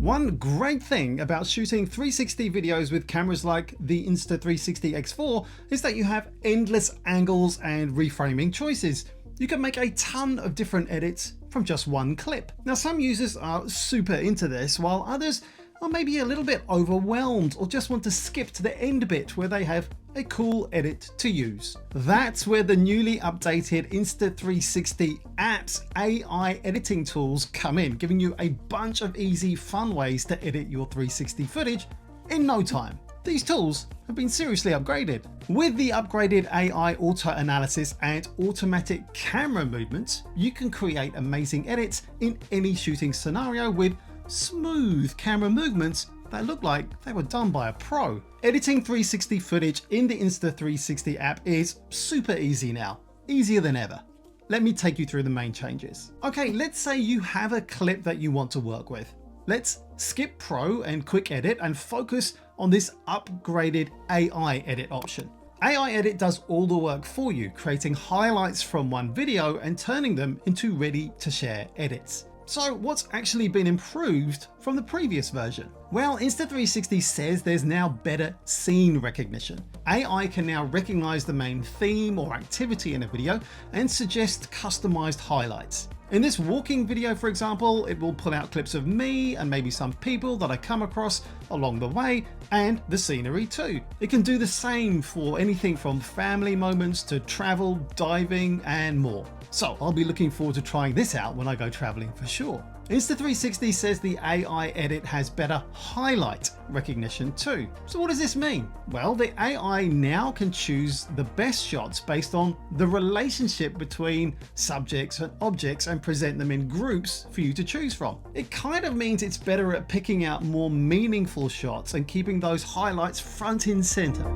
One great thing about shooting 360 videos with cameras like the Insta360 X4 is that you have endless angles and reframing choices. You can make a ton of different edits from just one clip. Now, some users are super into this, while others are maybe a little bit overwhelmed or just want to skip to the end bit where they have a cool edit to use. That's where the newly updated Insta360 app's AI editing tools come in, giving you a bunch of easy, fun ways to edit your 360 footage in no time. These tools have been seriously upgraded. With the upgraded AI auto analysis and automatic camera movements, you can create amazing edits in any shooting scenario with smooth camera movements that look like they were done by a pro. Editing 360 footage in the Insta360 app is super easy now, easier than ever. Let me take you through the main changes. Okay, let's say you have a clip that you want to work with. Let's skip Pro and Quick Edit and focus on this upgraded AI Edit option. AI Edit does all the work for you, creating highlights from one video and turning them into ready to share edits. So what's actually been improved from the previous version? Well, Insta360 says there's now better scene recognition. AI can now recognize the main theme or activity in a video and suggest customized highlights. In this walking video, for example, it will pull out clips of me and maybe some people that I come across along the way and the scenery too. It can do the same for anything from family moments to travel, diving and more. So I'll be looking forward to trying this out when I go traveling for sure. Insta360 says the AI edit has better highlight recognition too. So what does this mean? Well, the AI now can choose the best shots based on the relationship between subjects and objects and present them in groups for you to choose from. It kind of means it's better at picking out more meaningful shots and keeping those highlights front and center.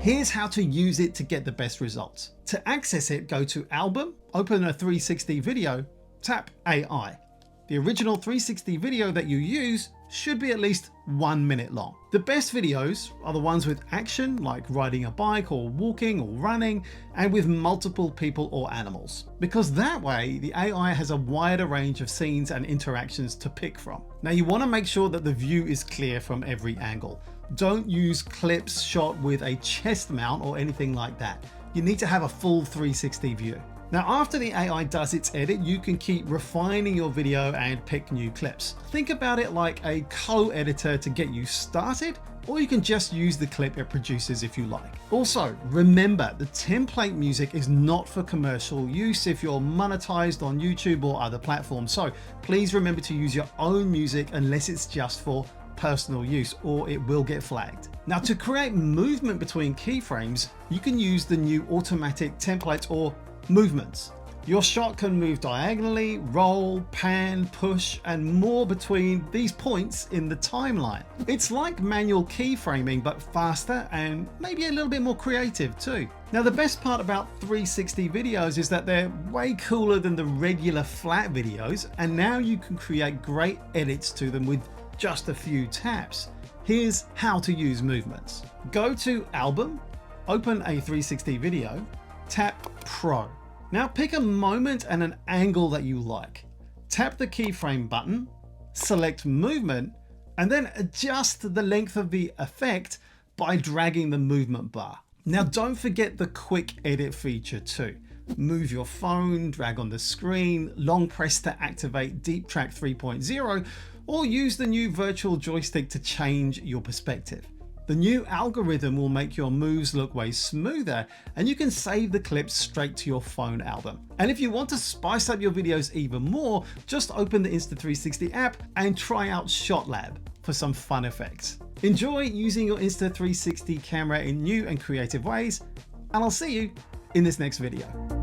Here's how to use it to get the best results. To access it, go to Album, open a 360 video, tap AI. The original 360 video that you use should be at least 1 minute long. The best videos are the ones with action, like riding a bike or walking or running, and with multiple people or animals, because that way the AI has a wider range of scenes and interactions to pick from. Now, you want to make sure that the view is clear from every angle. Don't use clips shot with a chest mount or anything like that. You need to have a full 360 view. Now, after the AI does its edit, you can keep refining your video and pick new clips. Think about it like a co-editor to get you started, or you can just use the clip it produces if you like. Also, remember, the template music is not for commercial use if you're monetized on YouTube or other platforms. So please remember to use your own music unless it's just for personal use, or it will get flagged. Now, to create movement between keyframes, you can use the new automatic templates or movements. Your shot can move diagonally, roll, pan, push, and more between these points in the timeline. It's like manual keyframing, but faster and maybe a little bit more creative too. Now, the best part about 360 videos is that they're way cooler than the regular flat videos, and now you can create great edits to them with just a few taps. Here's how to use movements. Go to Album, open a 360 video, tap Pro. Now pick a moment and an angle that you like. Tap the keyframe button, select movement, and then adjust the length of the effect by dragging the movement bar. Now, don't forget the quick edit feature too. Move your phone, drag on the screen, long press to activate Deep Track 3.0, or use the new virtual joystick to change your perspective. The new algorithm will make your moves look way smoother, and you can save the clips straight to your phone album. And if you want to spice up your videos even more, just open the Insta360 app and try out ShotLab for some fun effects. Enjoy using your Insta360 camera in new and creative ways, and I'll see you in this next video.